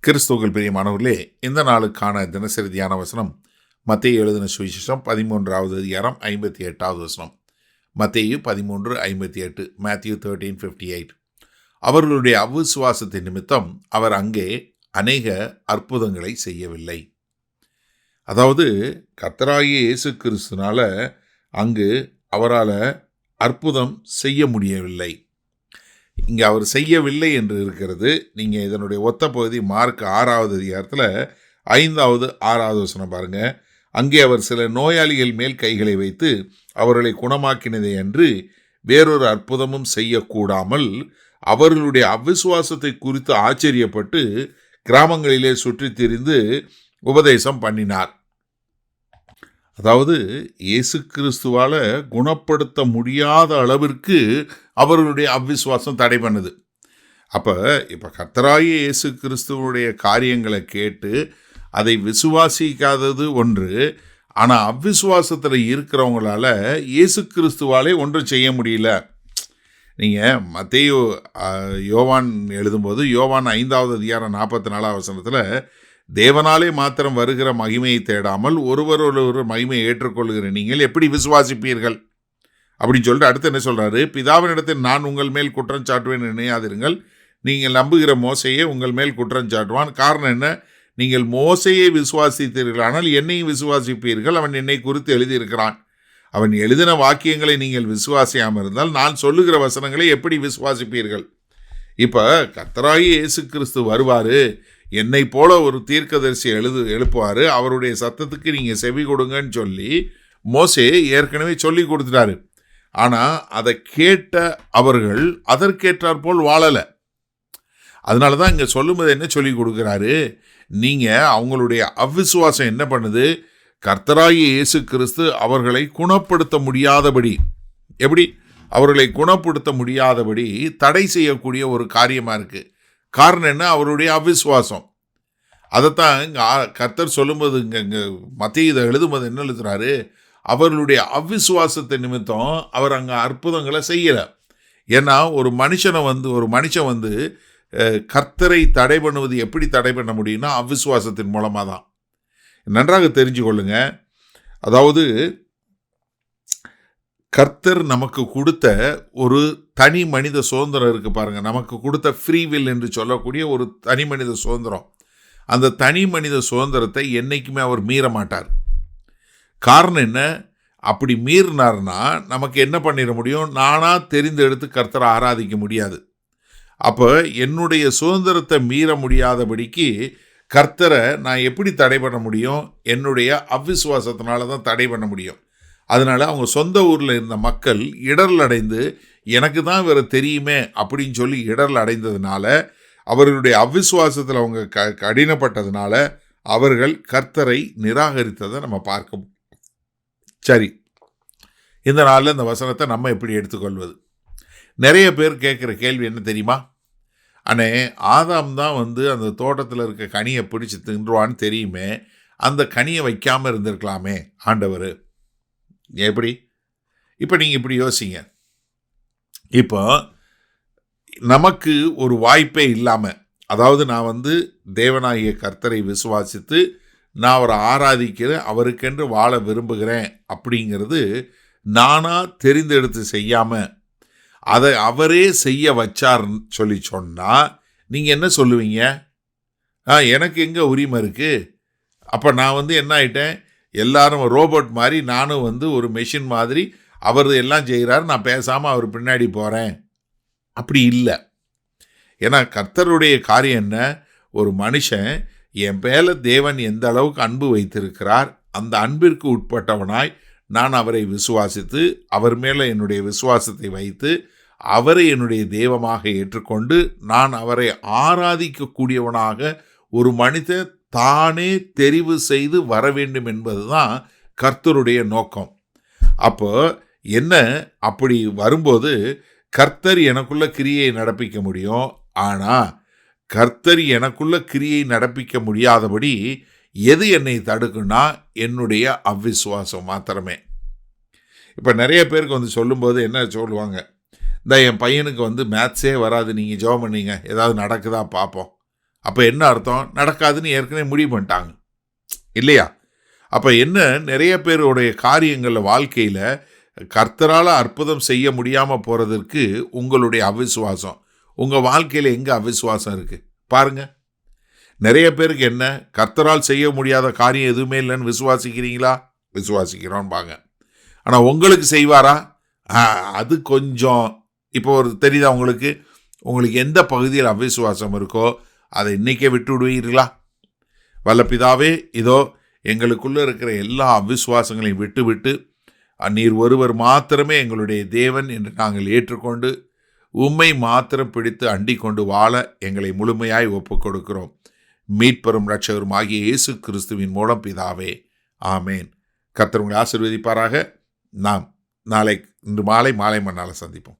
கிறிஸ்துவுக்குள் பிரியமானவர்களே, இந்த நாளுக்கான தினசரி தியான வசனம் மத்தேயு எழுதின சுவிசேஷம் 13வது அதிகாரம் 58வது வசனம். மத்தேயு 13:58, Matthew 13:58. அவர்களுடைய அவிசுவாசத்தின் நிமித்தம் அவர் அங்கே அநேக அற்புதங்களை செய்யவில்லை. அதாவது கர்த்தராகிய இயேசு கிறிஸ்துனால அங்கு அவரால் அற்புதம் செய்ய முடியவில்லை. இங்கே அவர் செய்யவில்லை என்று இருக்கிறது. நீங்கள் இதனுடைய ஒத்த பகுதி மார்க் 6வது அதிகாரத்தில் 5வது 6வது வசனம் பாருங்கள். அங்கே அவர் சில நோயாளிகள் மேல் கைகளை வைத்து அவர்களை குணமாக்கினதை அன்று வேறொரு அற்புதமும் செய்யக்கூடாமல் அவர்களுடைய அவிசுவாசத்தை குறித்து ஆச்சரியப்பட்டு கிராமங்களிலே சுற்றி திரிந்து உபதேசம் பண்ணினார். அதாவது இயேசு கிறிஸ்துவால் குணப்படுத்த முடியாத அளவிற்கு அவர்களுடைய அவிசுவாசம் தடை பண்ணுது. இப்போ கர்த்தராகிய இயேசு கிறிஸ்துவனுடைய காரியங்களை கேட்டு அதை விசுவாசிக்காதது ஒன்று. ஆனால் அவ்விசுவாசத்தில் இருக்கிறவங்களால இயேசு கிறிஸ்துவாலே ஒன்றும் செய்ய முடியல. நீங்கள் மத்தேயு யோவான் எழுதும்போது யோவான் 5வது அதிகாரம் 44வது வசனத்தில் தேவனாலே மாத்திரம் வருகிற மகிமையை தேடாமல் ஒருவர் மகிமையை ஏற்றுக்கொள்கிற நீங்கள் எப்படி விசுவாசிப்பீர்கள் அப்படின்னு சொல்லிட்டு அடுத்து என்ன சொல்கிறாரு? பிதாவினிடத்தில் நான் உங்கள் மேல் குற்றம் சாட்டுவேன் நினையாதிருங்கள், நீங்கள் நம்புகிற மோசையே உங்கள் மேல் குற்றம் சாட்டுவான். காரணம் என்ன? நீங்கள் மோசையை விசுவாசித்தீர்கள், ஆனால் என்னையும் விசுவாசிப்பீர்கள். அவன் என்னை குறித்து எழுதியிருக்கிறான். அவன் எழுதின வாக்கியங்களை நீங்கள் விசுவாசியாமல் இருந்தால் நான் சொல்லுகிற வசனங்களை எப்படி விசுவாசிப்பீர்கள்? இப்போ கர்த்தராகிய இயேசு கிறிஸ்து வருவார், என்னை போல ஒரு தீர்க்கதரிசி எழுப்புவார், அவருடைய சத்தத்துக்கு நீங்கள் செவி கொடுங்கன்னு சொல்லி மோசே ஏற்கனவே சொல்லி கொடுத்துட்டாரு. ஆனால் அதை கேட்ட அவர்கள் அதற்கேற்றாற் போல் வாழலை. அதனால தான் இங்கே சொல்லும்போது என்ன சொல்லி கொடுக்குறாரு? நீங்கள் அவங்களுடைய அவ்விசுவாசம் என்ன பண்ணுது? கர்த்தராகிய இயேசு கிறிஸ்து அவர்களை குணப்படுத்த முடியாதபடி, எப்படி அவர்களை குணப்படுத்த முடியாதபடி தடை செய்யக்கூடிய ஒரு காரியமாக இருக்குது. காரணம் என்ன? அவருடைய அவிசுவாசம். அதைத்தான் இங்கே கர்த்தர் சொல்லும்போது இங்கே மத்தேயு இதை எழுதும்போது என்ன எழுதுறாரு? அவர்களுடைய அவிசுவாசத்தை நிமித்தம் அவர் அங்கே அற்புதங்களை செய்யலை. ஏன்னா ஒரு மனுஷன் வந்து கர்த்தரை தடை பண்ணுவது எப்படி தடை பண்ண முடியும்னா அவிசுவாசத்தின் மூலமாக தான். நன்றாக தெரிஞ்சு கொள்ளுங்க. அதாவது கர்த்தர் நமக்கு கொடுத்த ஒரு தனி மனித சுதந்திரம் இருக்குது பாருங்கள். நமக்கு கொடுத்த ஃப்ரீ வில் என்று சொல்லக்கூடிய ஒரு தனி மனித சுதந்திரம். அந்த தனி மனித சுதந்திரத்தை என்றைக்குமே அவர் மீற மாட்டார். காரணம் என்ன? அப்படி மீறினார்னா நமக்கு என்ன பண்ணிட முடியும்? நானாக தெரிந்தெடுத்து கர்த்தரை ஆராதிக்க முடியாது. அப்போ என்னுடைய சுதந்திரத்தை மீற முடியாதபடிக்கு கர்த்தரை நான் எப்படி தடை பண்ண முடியும்? என்னுடைய அவ்விசுவாசத்தினால தான் தடை பண்ண முடியும். அதனால் அவங்க சொந்த ஊரில் இருந்த மக்கள் இடர்ல் அடைந்து எனக்கு தான் வேறு தெரியுமே அப்படின்னு சொல்லி இடர்ல் அடைந்ததுனால, அவர்களுடைய அவ்விசுவாசத்தில் அவங்க கடினப்பட்டதுனால அவர்கள் கர்த்தரை நிராகரித்ததை நம்ம பார்க்க. சரி, இந்த நாளில் இந்த வசனத்தை நம்ம எப்படி எடுத்துக்கொள்வது? நிறைய பேர் கேட்குற கேள்வி என்ன தெரியுமா? அண்ணே, ஆதாம் தான் அந்த தோட்டத்தில் இருக்க கனியை பிடிச்சி தின்றுவான்னு தெரியுமே, அந்த கனியை வைக்காமல் இருந்திருக்கலாமே ஆண்டவர். எப்படி? இப்போ நீங்கள் இப்படி யோசிங்க. இப்போ நமக்கு ஒரு வாய்ப்பே இல்லாமல், அதாவது நான் தேவனாகிய கர்த்தரை விசுவாசித்து நான் அவரை ஆராதிக்கிறேன், அவருக்கென்று வாழ விரும்புகிறேன் அப்படிங்கிறது நானாக தெரிந்தெடுத்து செய்யாமல் அதை அவரே செய்ய வச்சார்ன்னு சொல்லி சொன்னால் நீங்கள் என்ன சொல்லுவீங்க? எனக்கு எங்கே உரிமை இருக்குது? அப்போ நான் என்ன ஆகிட்டேன்? எல்லாரும் ரோபோட் மாதிரி, நானும் ஒரு மெஷின் மாதிரி, அவர் எல்லாம் செய்கிறாரு, நான் பேசாமல் அவர் பின்னாடி போகிறேன். அப்படி இல்லை. ஏன்னா கர்த்தருடைய காரியம் என்ன? ஒரு மனுஷன் என் மேலே தேவன் எந்த அளவுக்கு அன்பு வைத்திருக்கிறார், அந்த அன்பிற்கு உட்பட்டவனாய் நான் அவரை விசுவாசித்து அவர் மேலே என்னுடைய விசுவாசத்தை வைத்து அவரை என்னுடைய தெய்வமாக ஏற்றுக்கொண்டு நான் அவரை ஆராதிக்கக்கூடியவனாக ஒரு மனிதன் தானே தெரிவு செய்து வர வேண்டும் என்பது தான் கர்த்தருடைய நோக்கம். அப்போ என்ன, அப்படி வரும்போது கர்த்தர் எனக்குள்ள கிரியை நடப்பிக்க முடியும். ஆனால் கர்த்தர் எனக்குள்ள கிரியை நடப்பிக்க முடியாதபடி எது என்னை தடுக்குன்னா என்னுடைய அவ்விசுவாசம் மாத்திரமே. இப்போ நிறைய பேருக்கு சொல்லும்போது என்ன சொல்லுவாங்க? இந்த என் பையனுக்கு மேத்ஸே வராது, நீங்கள் ஜெபம் பண்ணீங்க, ஏதாவது நடக்குதா பார்ப்போம் அப்போ என்ன அர்த்தம்? நடக்காதுன்னு ஏற்கனவே முடிவு பண்ணிட்டாங்க இல்லையா? அப்போ என்ன, நிறைய பேருடைய காரியங்களில் வாழ்க்கையில் கர்த்தரால் அற்புதம் செய்ய முடியாமல் போகிறதுக்கு உங்களுடைய அவிசுவாசம். உங்கள் வாழ்க்கையில் எங்கே அவிசுவாசம் இருக்குது பாருங்கள். நிறைய பேருக்கு என்ன, கர்த்தரால் செய்ய முடியாத காரியம் எதுவுமே இல்லைன்னு விசுவாசிக்கிறீங்களா? விசுவாசிக்கிறோம்பாங்க. ஆனால் உங்களுக்கு செய்வாரா? அது கொஞ்சம் இப்போ ஒரு தெரியுதா உங்களுக்கு? உங்களுக்கு எந்த பகுதியில் அவிசுவாசம் இருக்கோ அதை இன்றைக்கே விட்டு விடுவீர்களா? வல்ல பிதாவே, இதோ எங்களுக்குள்ளே இருக்கிற எல்லா அவிசுவாசங்களையும் விட்டு நீர் ஒருவர் மாத்திரமே எங்களுடைய தேவன் என்று நாங்கள் ஏற்றுக்கொண்டு உம்மை மாத்திரம் பிடித்து அண்டிக் கொண்டு வாழ எங்களை முழுமையாய் ஒப்புக் கொடுக்கிறோம். மீட்பெரும் இரட்சகரும் ஆகிய இயேசு கிறிஸ்துவின் மூலம் பிதாவே, ஆமேன். கர்த்தர் உங்களை ஆசீர்வதிப்பாராக. நாம் இன்று மாலை மண்ணால் சந்திப்போம்.